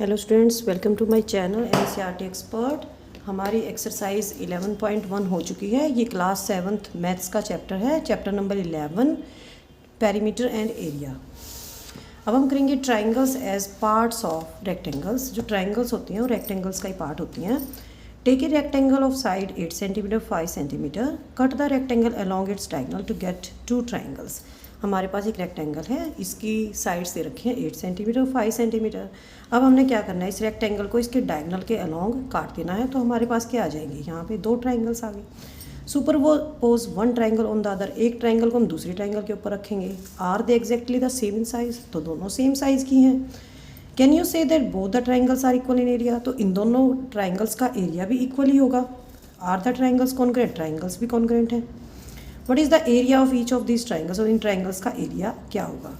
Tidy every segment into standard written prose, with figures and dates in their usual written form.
Hello students, welcome to my channel NCERT expert. हमारी exercise 11.1 हो चुकी है। ये क्लास 7th मैथ्स का चैप्टर है, chapter number 11 perimeter and area. अब हम करेंगे triangles as parts of rectangles. जो ट्राइंगल्स होती हैं वो रेक्टेंगल्स का ही पार्ट होती हैं। Take a rectangle of side 8 centimetre 5 centimetre, cut the rectangle along its diagonal to get two triangles. हमारे पास एक रेक्टेंगल है, इसकी साइड्स दे रखी हैं 8 सेंटीमीटर 5 सेंटीमीटर। अब हमने क्या करना है, इस रेक्टेंगल को इसके डायगोनल के अलॉन्ग काट देना है। तो हमारे पास क्या आ जाएंगे, यहाँ पे दो ट्राइंगल्स आ गए। Superpose one triangle on the other, एक ट्राइंगल को हम दूसरी ट्राइंगल के ऊपर रखेंगे। Are they exactly the same in size, तो दोनों सेम साइज़ की हैं। Can you say that both the triangles are equal in area, तो इन दोनों ट्राइंगल्स का एरिया भी इक्वल ही होगा। Are the triangles congruent, triangles भी कॉन्ग्रेंट हैं। What is the area of each of this triangles, और इन ट्राइंगल्स का एरिया क्या होगा।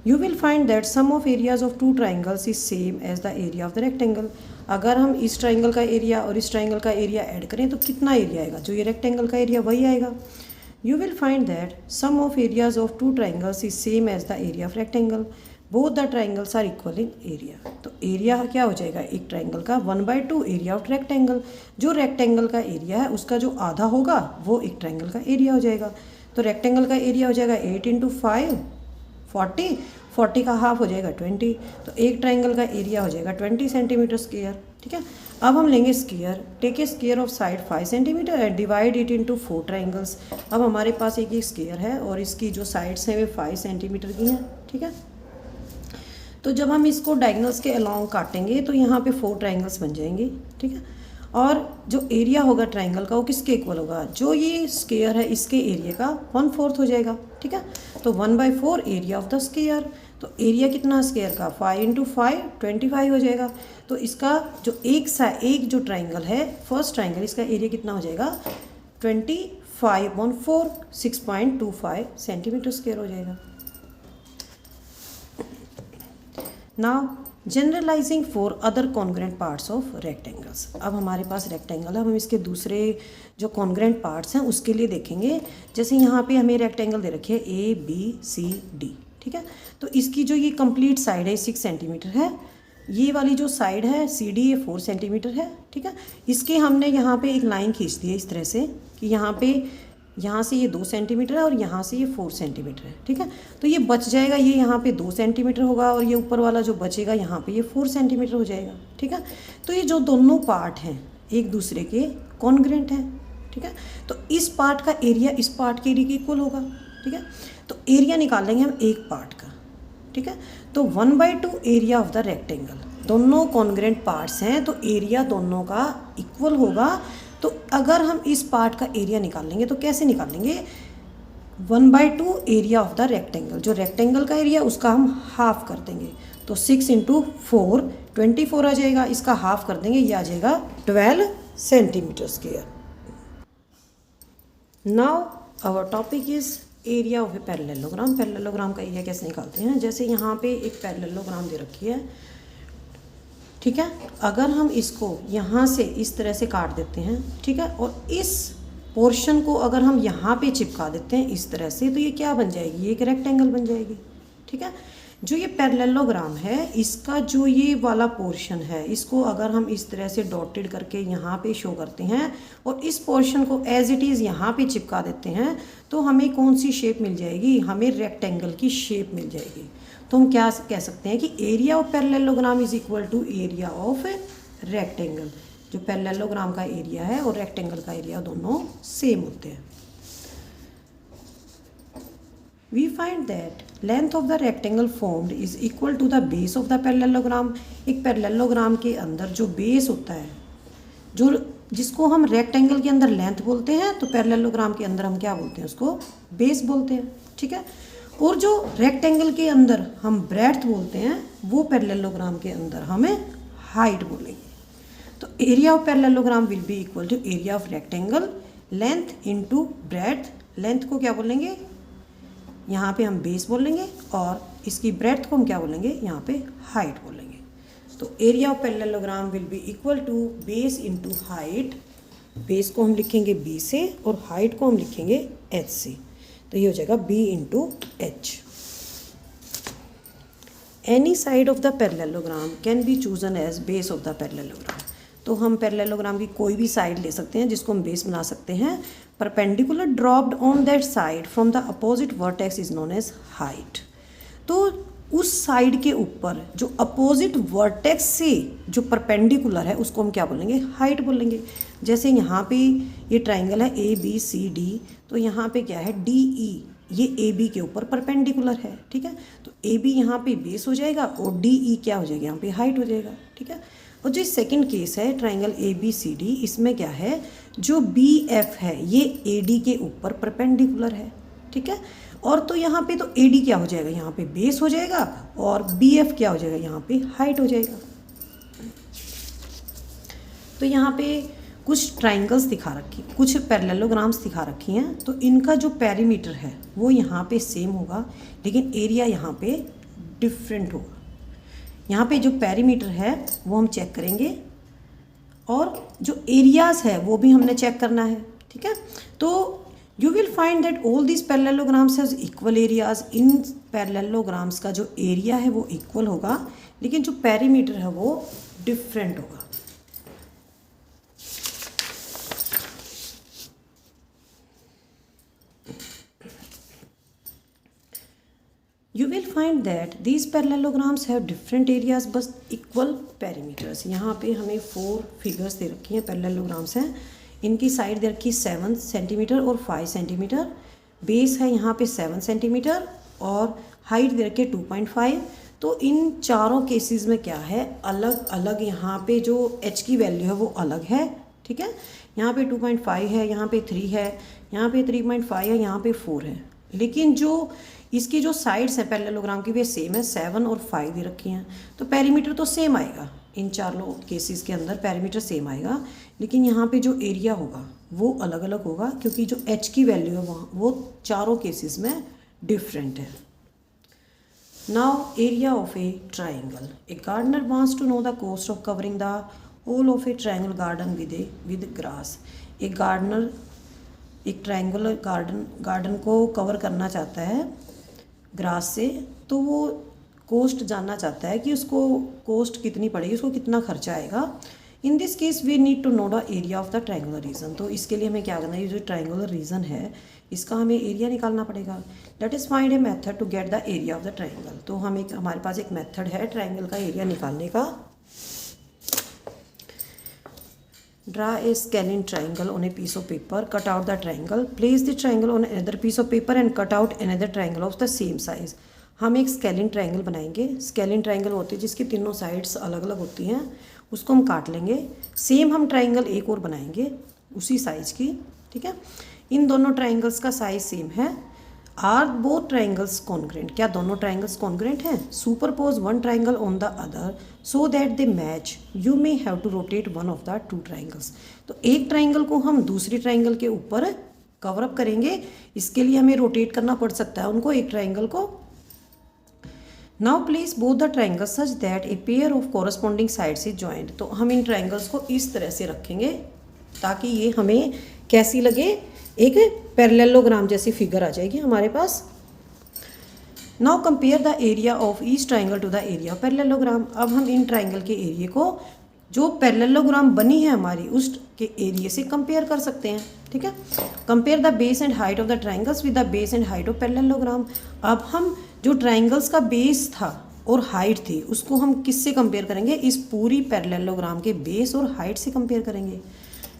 You will find that sum of areas of two triangles is same as the area of the rectangle. अगर हम इस ट्राइंगल का एरिया और इस ट्राइंगल का एरिया ऐड करें तो कितना एरिया आएगा, जो ये रेक्टेंगल का एरिया वही आएगा। You will find that sum of areas of two triangles is same as the area of rectangle. Both the triangles are equal in area. तो एरिया क्या हो जाएगा, एक ट्राइंगल का 1/2 एरिया ऑफ रेक्टेंगल। जो रेक्टेंगल का एरिया है उसका जो आधा होगा वो एक ट्राइंगल का एरिया हो जाएगा। तो रेक्टेंगल का एरिया हो जाएगा 8 × 5 40, 40 का हाफ हो जाएगा 20। तो एक ट्राइंगल का एरिया हो जाएगा 20 सेंटीमीटर स्क्वायर। ठीक है, अब हम लेंगे square. Take a square of side 5 centimetre and divide it into 4 triangles. अब हमारे पास एक स्क्वायर है और इसकी जो साइड्स हैं वे 5 सेंटीमीटर की हैं। ठीक है, तो जब हम इसको डायगोनल्स के अलॉन्ग काटेंगे तो यहाँ पे 4 ट्राइंगल्स बन जाएंगे। ठीक है, और जो एरिया होगा ट्राइंगल का वो किसके इक्वल होगा, जो ये स्क्वायर है इसके एरिया का 1/4 हो जाएगा। ठीक है, तो 1/4 एरिया ऑफ द स्क्वायर। तो एरिया कितना स्क्वायर का, 5 × 5 25 हो जाएगा। तो इसका जो एक जो ट्राइंगल है, फर्स्ट ट्राइंगल, इसका एरिया कितना हो जाएगा 25/4 6.25 सेंटीमीटर स्क्वायर हो जाएगा। Now generalising for other congruent parts of rectangles. अब हमारे पास रेक्टेंगल है, हम इसके दूसरे जो कॉन्ग्रेंट पार्ट्स हैं उसके लिए देखेंगे। जैसे यहाँ पे हमें रेक्टेंगल दे रखी है ABCD। ठीक है, तो इसकी जो ये कंप्लीट साइड है 6 सेंटीमीटर है, ये वाली जो साइड है CD ये 4 सेंटीमीटर है। ठीक है, इसके हमने यहाँ पे एक लाइन खींच दी है इस तरह से कि यहाँ से ये 2 सेंटीमीटर है और यहाँ से ये 4 सेंटीमीटर है। ठीक है, तो ये बच जाएगा, ये यहाँ पे 2 सेंटीमीटर होगा और ये ऊपर वाला जो बचेगा यहाँ पे ये 4 सेंटीमीटर हो जाएगा। ठीक है, तो ये जो दोनों पार्ट हैं एक दूसरे के कॉन्ग्रेंट हैं। ठीक है, तो इस पार्ट का एरिया इस पार्ट के एरिया के इक्वल होगा। ठीक है, तो एरिया निकालेंगे हम एक पार्ट का। ठीक है, तो 1/2 एरिया ऑफ द रेक्टेंगल, दोनों कॉन्ग्रेंट पार्ट्स हैं तो एरिया दोनों का इक्वल होगा। तो अगर हम इस पार्ट का एरिया निकाल लेंगे तो कैसे निकालेंगे, 1/2 एरिया ऑफ द रेक्टेंगल, जो रेक्टेंगल का एरिया उसका हम हाफ कर देंगे। तो 6 × 4 24 आ जाएगा, इसका हाफ कर देंगे, ये आ जाएगा 12 centimetre square. Now our topic is area of a parallelogram. Parallelogram का एरिया कैसे निकालते हैं, जैसे यहाँ पे एक पैरेललोग्राम दे रखी है। ठीक है, अगर हम इसको यहाँ से इस तरह से काट देते हैं, ठीक है, और इस पोर्शन को अगर हम यहाँ पे चिपका देते हैं इस तरह से, तो ये क्या बन जाएगी, ये एक रेक्टेंगल बन जाएगी। ठीक है, जो ये पैरेललोग्राम है इसका जो ये वाला पोर्शन है इसको अगर हम इस तरह से डॉटेड करके यहाँ पे शो करते हैं और इस पोर्शन को एज इट इज़ यहाँ पे चिपका देते हैं तो हमें कौन सी शेप मिल जाएगी, हमें रेक्टेंगल की शेप मिल जाएगी। तो हम क्या कह सकते हैं कि area of parallelogram is equal to area of rectangle. जो पैरेललोग्राम का एरिया है और रेक्टेंगल का एरिया दोनों सेम होते हैं। We find that length of the rectangle formed is equal to the base of the parallelogram। एक पैरेललोग्राम के अंदर जो बेस होता है, जो जिसको हम रेक्टेंगल के अंदर लेंथ बोलते हैं, तो पैरेललोग्राम के अंदर हम क्या बोलते हैं, उसको बेस बोलते हैं। ठीक है, और जो रेक्टेंगल के अंदर हम ब्रेड्थ बोलते हैं वो पैरेललोग्राम के अंदर हमें हाइट बोलेंगे। तो area of parallelogram will be equal to area of rectangle length into breadth. Length को क्या बोलेंगे, यहाँ पे हम बेस बोलेंगे, और इसकी ब्रेड्थ को हम क्या बोलेंगे, यहाँ पे हाइट बोलेंगे। तो area of parallelogram will be equal to base into height. Base को हम लिखेंगे B से और हाइट को हम लिखेंगे H से। तो ये हो जाएगा B × H। Any side of the parallelogram can be chosen as base of the parallelogram. तो हम पैरेललोग्राम की कोई भी साइड ले सकते हैं जिसको हम बेस बना सकते हैं। Perpendicular dropped on that side from the opposite vertex is known as height. तो उस साइड के ऊपर जो अपोजिट वर्टेक्स से जो परपेंडिकुलर है उसको हम क्या बोलेंगे, हाइट बोलेंगे। जैसे यहाँ पे ये ट्राइंगल है ABCD, तो यहाँ पे क्या है DE, ये AB के ऊपर परपेंडिकुलर है, ठीक है। तो AB यहाँ पे बेस हो जाएगा और DE क्या हो जाएगा, यहाँ पे हाइट हो जाएगा, ठीक है। और जो सेकंड केस है ट्राइंगल ABCD, इसमें क्या है, जो BF है ये AD के ऊपर परपेंडिकुलर है, ठीक है। और तो यहाँ पे तो AD क्या हो जाएगा, यहाँ पे बेस हो जाएगा और BF क्या हो जाएगा, यहाँ पे हाइट हो जाएगा। तो यहाँ पे कुछ ट्राइंगल्स दिखा रखी, कुछ पैरेललोग्राम्स दिखा रखी हैं। तो इनका जो पेरीमीटर है वो यहाँ पे सेम होगा, लेकिन एरिया यहाँ पे डिफरेंट होगा। यहाँ पे जो पेरीमीटर है वो हम चेक करेंगे और जो एरियाज़ है वो भी हमने चेक करना है, ठीक है। तो you will find that all these parallelograms has equal areas। In parallelograms का जो एरिया है वो इक्वल होगा, लेकिन जो पेरीमीटर है वो डिफरेंट होगा। You will find that these parallelograms have different areas but equal perimeters। यहाँ पे हमें 4 फिगर्स दे रखी हैं, पैरेललोग्राम्स हैं। इनकी साइड दे रखी 7 सेंटीमीटर और 5 सेंटीमीटर, बेस है यहाँ पे 7 सेंटीमीटर और हाइट दे रखी है 2.5। तो इन चारों केसेस में क्या है, अलग अलग यहाँ पे जो h की वैल्यू है वो अलग है, ठीक है। यहाँ पे 2.5 है, यहाँ पे 3 है, यहाँ पे 3.5 है, यहाँ पे 4 है। लेकिन जो इसकी जो साइड्स है पैरेललोग्राम की वे सेम है, 7 और 5 दे रखी हैं। तो पेरीमीटर तो सेम आएगा, इन चारों केसेस के अंदर पेरीमीटर सेम आएगा, लेकिन यहाँ पे जो एरिया होगा वो अलग अलग होगा, क्योंकि जो h की वैल्यू है वहाँ वो चारों केसेस में डिफरेंट है। Now area of a triangle. A gardener wants to know the cost of covering the whole of a triangle garden with grass. एक गार्डनर एक ट्राइंगुलर गार्डन को कवर करना चाहता है ग्रास से, तो वो कॉस्ट जानना चाहता है कि उसको कॉस्ट कितनी पड़ेगी, उसको कितना खर्चा आएगा। In this case we need to know the area of the triangular region. तो इसके लिए हमें क्या करना है, ये जो ट्राइंगुलर रीजन है इसका हमें एरिया निकालना पड़ेगा। Let us find a method to get the area of the triangle. तो हमारे पास एक मेथड है ट्राइंगल का एरिया निकालने का। Draw a scalene triangle on a piece of paper, cut out the triangle, place the triangle on another piece of paper and cut out another triangle of the same size. हम एक scalene triangle बनाएंगे। Scalene triangle होती है जिसकी तीनों sides अलग अलग होती हैं, उसको हम काट लेंगे। सेम हम ट्राइंगल एक और बनाएंगे उसी साइज की, ठीक है। इन दोनों ट्राइंगल्स का साइज सेम है। आर बोथ ट्राइंगल्स कॉन्ग्रेंट, क्या दोनों ट्राइंगल्स कॉन्ग्रेंट हैं? Superpose one triangle on the other so that they match, you may have to rotate one of the two triangles. तो एक ट्राइंगल को हम दूसरी ट्राइंगल के ऊपर कवर अप करेंगे, इसके लिए हमें रोटेट करना पड़ सकता है उनको, एक ट्राइंगल को। Now place both the triangles such that a pair of corresponding sides is joint. तो हम इन ट्राइंगल्स को इस तरह से रखेंगे ताकि ये हमें कैसी लगे, एक पैरेललोग्राम जैसी फिगर आ जाएगी हमारे पास। Now compare the area of each triangle to the area of parallelogram. अब हम इन ट्राइंगल के एरिया को जो पैरेललोग्राम बनी है हमारी उस के एरिया से कंपेयर कर सकते हैं, ठीक है। Compare the base and height of the triangles with the base and height of parallelogram. अब हम जो ट्राइंगल्स का बेस था और हाइट थी उसको हम किससे कंपेयर करेंगे, इस पूरी पैरेललोग्राम के बेस और हाइट से कंपेयर करेंगे।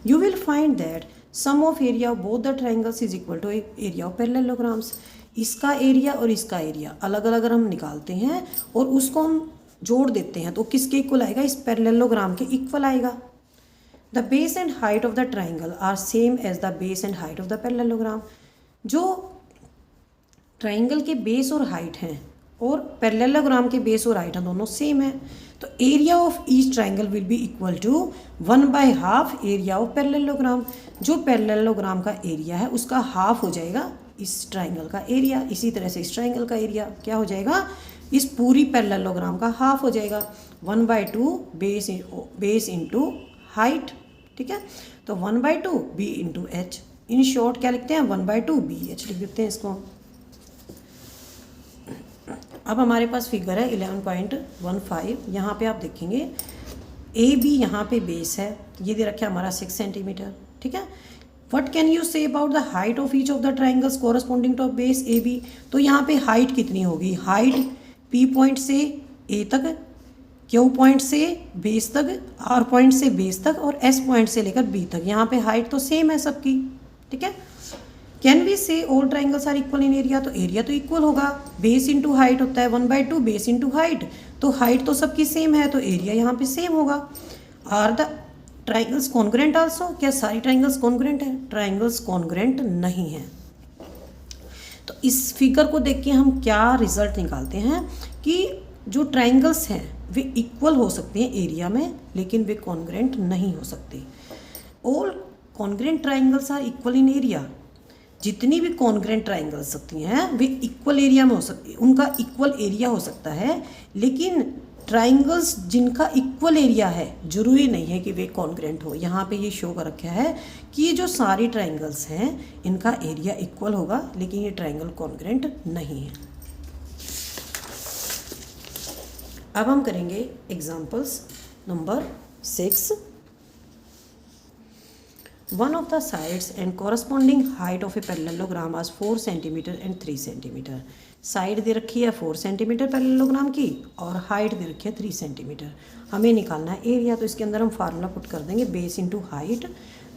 You will find that sum of area of both the triangles is equal to area of parallelograms. इसका एरिया और इसका एरिया अलग अलग अगर हम निकालते हैं और उसको हम जोड़ देते हैं तो किसके इक्वल आएगा, इस पैरेललोग्राम के इक्वल आएगा। The base and height of the triangle are same as the base and height of the parallelogram. जो ट्राइंगल के बेस और हाइट हैं और पैरेललोग्राम के बेस और हाइट हैं दोनों सेम है, तो area of each triangle will be equal to 1/2 area of parallelogram. जो पैरेललोग्राम का एरिया है उसका हाफ हो जाएगा इस ट्राइंगल का एरिया। इसी तरह से इस ट्राइंगल का एरिया क्या हो जाएगा, इस पूरी पैरेललोग्राम का हाफ हो जाएगा। 1/2 बेस इंटू हाइट, ठीक है। तो 1/2 B into H. In short क्या लिखते हैं, 1/2 BH लिख देते हैं इसको। अब हमारे पास फिगर है 11.15। यहाँ पे आप देखेंगे ए बी यहाँ पे बेस है, ये दे रखा है हमारा 6 सेंटीमीटर, ठीक है। What can you say about the height of each of the triangles corresponding to base A B. तो यहाँ पे हाइट कितनी होगी, हाइट पी पॉइंट से ए तक, क्यू पॉइंट से बेस तक, आर पॉइंट से बेस तक और एस पॉइंट से लेकर बी तक। यहाँ पे हाइट तो सेम है सबकी, ठीक है। Can we say all triangles are equal in area, तो एरिया तो इक्वल होगा, बेस इंटू हाइट होता है 1/2, बेस इंटू हाइट, तो हाइट तो सबकी सेम है तो एरिया यहाँ पे सेम होगा। Are the triangles congruent also, क्या सारी ट्राइंगल्स कॉन्ग्रेंट है, ट्राइंगल्स कॉन्ग्रेंट नहीं है। तो इस फिगर को देख के हम क्या रिजल्ट निकालते हैं कि जो ट्राइंगल्स हैं वे इक्वल हो सकते हैं एरिया में, लेकिन वे कॉन्ग्रेंट नहीं हो सकते। All congruent triangles are equal in area, जितनी भी कॉन्ग्रेंट ट्राइंगल्स सकती हैं वे इक्वल एरिया में हो सकती है, उनका इक्वल एरिया हो सकता है। लेकिन ट्राइंगल्स जिनका इक्वल एरिया है जरूरी नहीं है कि वे कॉन्ग्रेंट हो। यहाँ पे ये शो कर रखा है कि ये जो सारी ट्राइंगल्स हैं इनका एरिया इक्वल होगा, लेकिन ये ट्राइंगल कॉन्ग्रेंट नहीं है। अब हम करेंगे examples number 6। One of the sides and corresponding height of a parallelogram is 4 cm and 3 cm। Side दे रखी है 4 सेंटीमीटर पैरेललोग्राम की और हाइट दे रखी है 3 सेंटीमीटर। हमें निकालना है एरिया, तो इसके अंदर हम फार्मूला पुट कर देंगे बेस इंटू हाइट।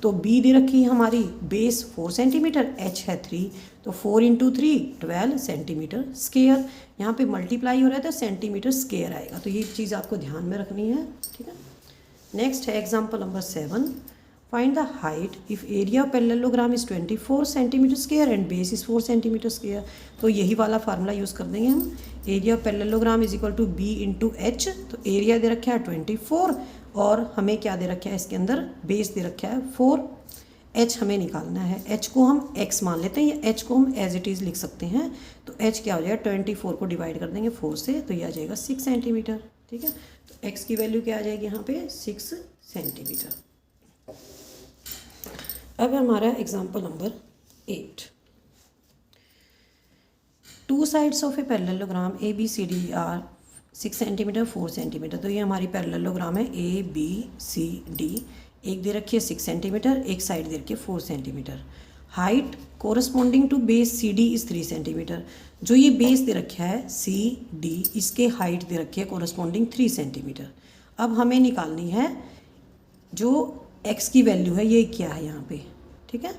तो बी दे रखी है हमारी बेस 4 सेंटीमीटर, एच है 3, तो 4 इंटू 3 12 सेंटीमीटर स्क्वेयर। यहाँ पे मल्टीप्लाई हो रहा है तो सेंटीमीटर स्क्वेयर आएगा, तो ये चीज़ आपको ध्यान में रखनी है, ठीक है। नेक्स्ट है example number 7। Find the height if area of parallelogram is 24 cm square and base is 4 cm square। तो यही वाला फार्मूला यूज़ कर देंगे हम। Area of parallelogram is equal to B into H. तो एरिया दे रखा है 24 और हमें क्या दे रखा है इसके अंदर, बेस दे रखा है 4। एच हमें निकालना है, एच को हम एक्स मान लेते हैं या एच को हम एज इट इज़ लिख सकते हैं। तो एच क्या हो जाएगा, 24 को डिवाइड कर देंगे 4 से, तो ये आ जाएगा 6 सेंटीमीटर, ठीक है। तो एक्स की वैल्यू क्या आ जाएगी यहाँ पे 6 सेंटीमीटर। अब हमारा example number 8। Two sides of a parallelogram A B C D are 6 centimetre 4 centimetre. तो ये हमारी पैरेललोग्राम है ए बी सी डी। एक दे रखी है 6 सेंटीमीटर, एक साइड दे रखी है 4 centimetre. Height corresponding to base C D is 3 centimetre. जो ये बेस दे रखा है सी डी, इसके हाइट दे रखी है कोरस्पॉन्डिंग 3 सेंटीमीटर। अब हमें निकालनी है जो एक्स की वैल्यू है, ये क्या है यहाँ पे, ठीक है।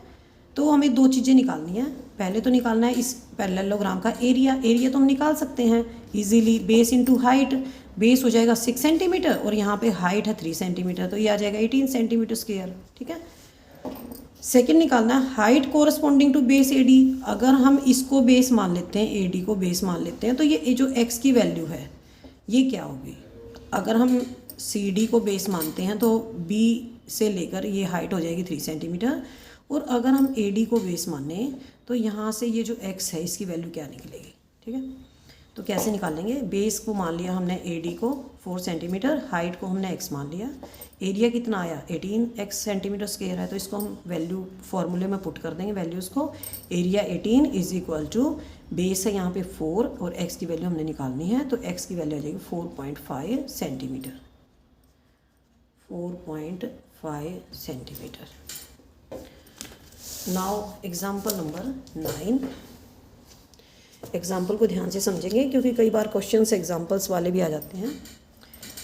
तो हमें दो चीज़ें निकालनी है। पहले तो निकालना है इस पैरेललोग्राम का एरिया। एरिया तो हम निकाल सकते हैं easily, base into height. Base हो जाएगा 6 सेंटीमीटर और यहाँ पे हाइट है 3 सेंटीमीटर, तो ये आ जाएगा 18 सेंटीमीटर स्क्वायर, ठीक है। सेकंड निकालना है height corresponding to base A D. अगर हम इसको बेस मान लेते हैं, ए डी को बेस मान लेते हैं, तो ये जो एक्स की वैल्यू है ये क्या होगी। अगर हम सी डी को बेस मानते हैं तो बी से लेकर ये हाइट हो जाएगी 3 सेंटीमीटर, और अगर हम ए डी को बेस माने तो यहाँ से ये जो एक्स है इसकी वैल्यू क्या निकलेगी, ठीक है। तो कैसे निकालेंगे, बेस को मान लिया हमने ए डी को 4 सेंटीमीटर, हाइट को हमने एक्स मान लिया, एरिया कितना आया 18 एक्स सेंटीमीटर स्क्वायर है, तो इसको हम वैल्यू फॉर्मूले में पुट कर देंगे वैल्यूज़ को। Area 18 is equal to base है यहाँ पे 4 और एक्स की वैल्यू हमने निकालनी है, तो एक्स की वैल्यू आ जाएगी 4.5 centimetre, 4.5 centimetre. Now example number 9। Example को ध्यान से समझेंगे क्योंकि कई बार क्वेश्चंस एग्जाम्पल्स वाले भी आ जाते हैं।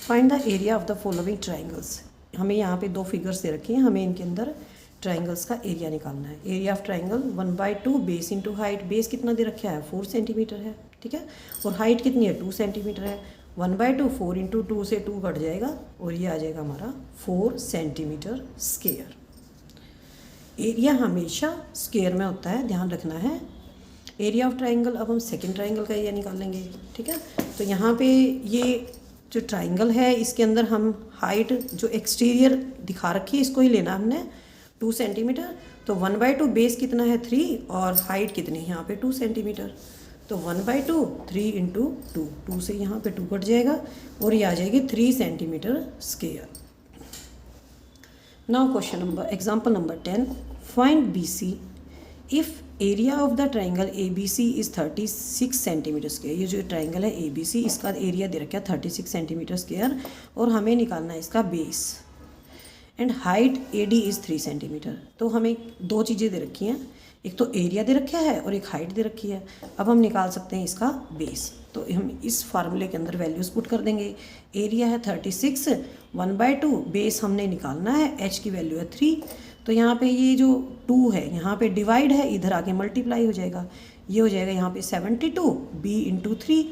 Find the area of the following triangles. हमें यहाँ पे दो फिगर्स दे रखी हैं, हमें इनके अंदर ट्राइंगल्स का एरिया निकालना है। Area of triangle 1/2 base into height. Base कितना दे रखा है 4 सेंटीमीटर है, ठीक है, और हाइट कितनी है 2 सेंटीमीटर है। 1/2 4 इंटू 2 से 2 कट जाएगा और ये आ जाएगा हमारा 4 सेंटीमीटर स्क्वायर। एरिया हमेशा स्क्वायर में होता है, ध्यान रखना है। एरिया ऑफ ट्राइंगल, अब हम सेकंड ट्राइंगल का एरिया निकालेंगे, ठीक है। तो यहाँ पे ये जो ट्राइंगल है इसके अंदर हम हाइट जो एक्सटीरियर दिखा रखी है इसको ही लेना हमने 2 सेंटीमीटर। तो 1/2 बेस कितना है 3 और हाइट कितनी है यहाँ पे 2 सेंटीमीटर। तो 1/2 3 इंटू 2, 2 से यहाँ पे 2 कट जाएगा और ये आ जाएगी 3 centimetre square. Now question number example number 10। Find B C if area of the triangle A B C is 36 centimetre square. ये जो ट्राइंगल है ए बी सी, इसका एरिया दे रखा है 36 सेंटीमीटर स्क्वायर और हमें निकालना है इसका base. And height A D is 3 centimetre. तो हमें दो चीज़ें दे रखी हैं, एक तो एरिया दे रखा है और एक हाइट दे रखी है। अब हम निकाल सकते हैं इसका बेस, तो हम इस फार्मूले के अंदर वैल्यूज़ पुट कर देंगे। एरिया है 36, 1/2, बेस हमने निकालना है, एच की वैल्यू है 3। तो यहाँ पे ये जो 2 है यहाँ पे डिवाइड है, इधर आके मल्टीप्लाई हो जाएगा, ये हो जाएगा यहाँ पे 72 b इंटू 3।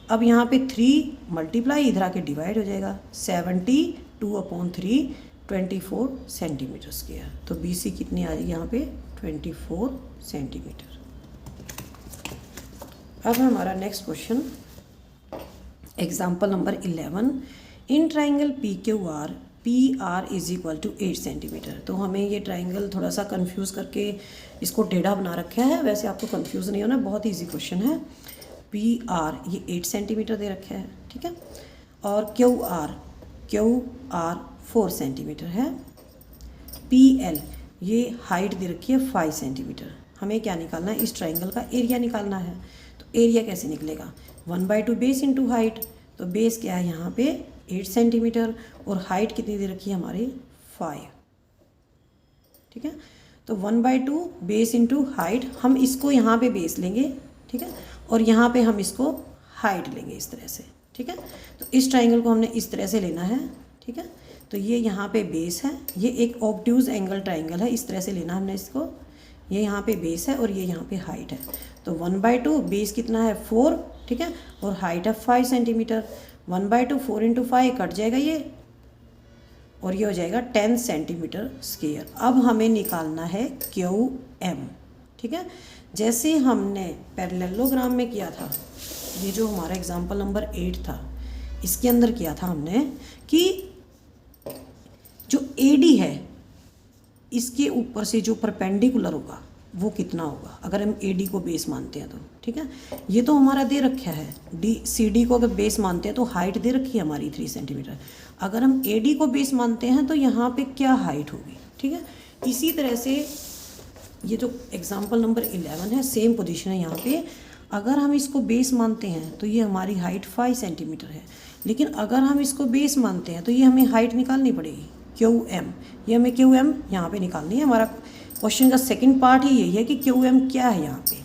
अब यहाँ पे 3 मल्टीप्लाई, इधर आके डिवाइड हो जाएगा, 72/3 24 सेंटीमीटर स्क्वायर। तो बी सी कितनी आ रही है यहाँ पे 24 सेंटीमीटर। अब हमारा next question example number 11। In triangle P Q R P R is equal to 8 centimetre. तो हमें ये ट्राइंगल थोड़ा सा कंफ्यूज करके इसको टेढ़ा बना रखा है, वैसे आपको कंफ्यूज नहीं होना, बहुत इजी क्वेश्चन है। पी आर ये 8 सेंटीमीटर दे रखा है, ठीक है, और क्यू आर 4 सेंटीमीटर है। पी एल ये हाइट दे रखी है 5 सेंटीमीटर। हमें क्या निकालना है, इस ट्राइंगल का एरिया निकालना है। तो एरिया कैसे निकलेगा, 1/2 बेस इंटू हाइट। तो बेस क्या है यहाँ पे 8 सेंटीमीटर और हाइट कितनी दे रखी है हमारी 5, ठीक है। तो 1/2 बेस इंटू हाइट, हम इसको यहाँ पे बेस लेंगे, ठीक है, और यहाँ पे हम इसको हाइट लेंगे इस तरह से, ठीक है। तो इस ट्राइंगल को हमने इस तरह से लेना है, ठीक है। तो ये यहाँ पे बेस है, ये एक ऑब्ट्यूज एंगल ट्राइंगल है, इस तरह से लेना हमने इसको। ये यहाँ पे बेस है और ये यहाँ पे हाइट है। तो 1/2 बेस कितना है 4, ठीक है, और हाइट है 5 सेंटीमीटर। 1/2 4 इंटू 5 कट जाएगा ये, और ये हो जाएगा 10 सेंटीमीटर स्क्वायर। अब हमें निकालना है क्यू एम, ठीक है। जैसे हमने पैरेललोग्राम में किया था, ये जो हमारा एग्जाम्पल नंबर 8 था, इसके अंदर किया था हमने कि जो AD है इसके ऊपर से जो परपेंडिकुलर होगा वो कितना होगा, अगर हम AD को बेस मानते हैं तो, ठीक है। ये तो हमारा दे रखा है, CD को अगर बेस मानते हैं तो हाइट दे रखी है हमारी 3 सेंटीमीटर। अगर हम AD को बेस मानते हैं तो यहाँ पे क्या हाइट होगी, ठीक है। इसी तरह से ये जो एग्जाम्पल नंबर 11 है, सेम पोजीशन है यहाँ पे। अगर हम इसको बेस मानते हैं तो ये हमारी हाइट 5 सेंटीमीटर है, लेकिन अगर हम इसको बेस मानते हैं तो ये हमें हाइट निकालनी पड़ेगी क्यू एम। ये हमें क्यू एम यहाँ पे निकालनी है। हमारा क्वेश्चन का सेकंड पार्ट ही यही है कि क्यू एम क्या है यहाँ पे।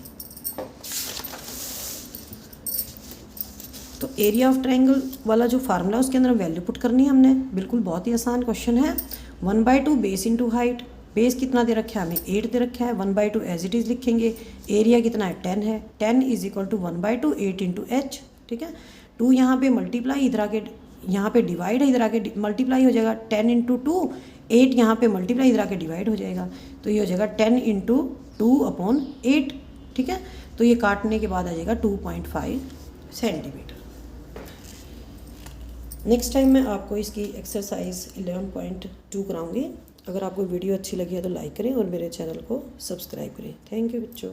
तो एरिया ऑफ ट्राइंगल वाला जो फार्मूला उसके अंदर वैल्यू पुट करनी है हमने, बिल्कुल बहुत ही आसान क्वेश्चन है। 1/2 बेस इंटू हाइट, बेस कितना दे रखा है हमें 8 दे रखा है, 1/2 एज इट इज़ लिखेंगे। एरिया कितना है 10 है, 10 is equal to 1/2 8 into H, ठीक है। 2 यहाँ पे मल्टीप्लाई, इधर आके यहाँ पे डिवाइड है, इधर आके मल्टीप्लाई हो जाएगा, 10 इंटू 2, 8 यहाँ पे मल्टीप्लाई, इधर आके डिवाइड हो जाएगा। तो ये हो जाएगा 10 इंटू 2/8, ठीक है। तो ये काटने के बाद आ जाएगा 2.5 सेंटीमीटर। नेक्स्ट टाइम मैं आपको इसकी एक्सरसाइज 11.2 कराऊंगी। अगर आपको वीडियो अच्छी लगी है तो लाइक करें और मेरे चैनल को सब्सक्राइब करें। थैंक यू बच्चों।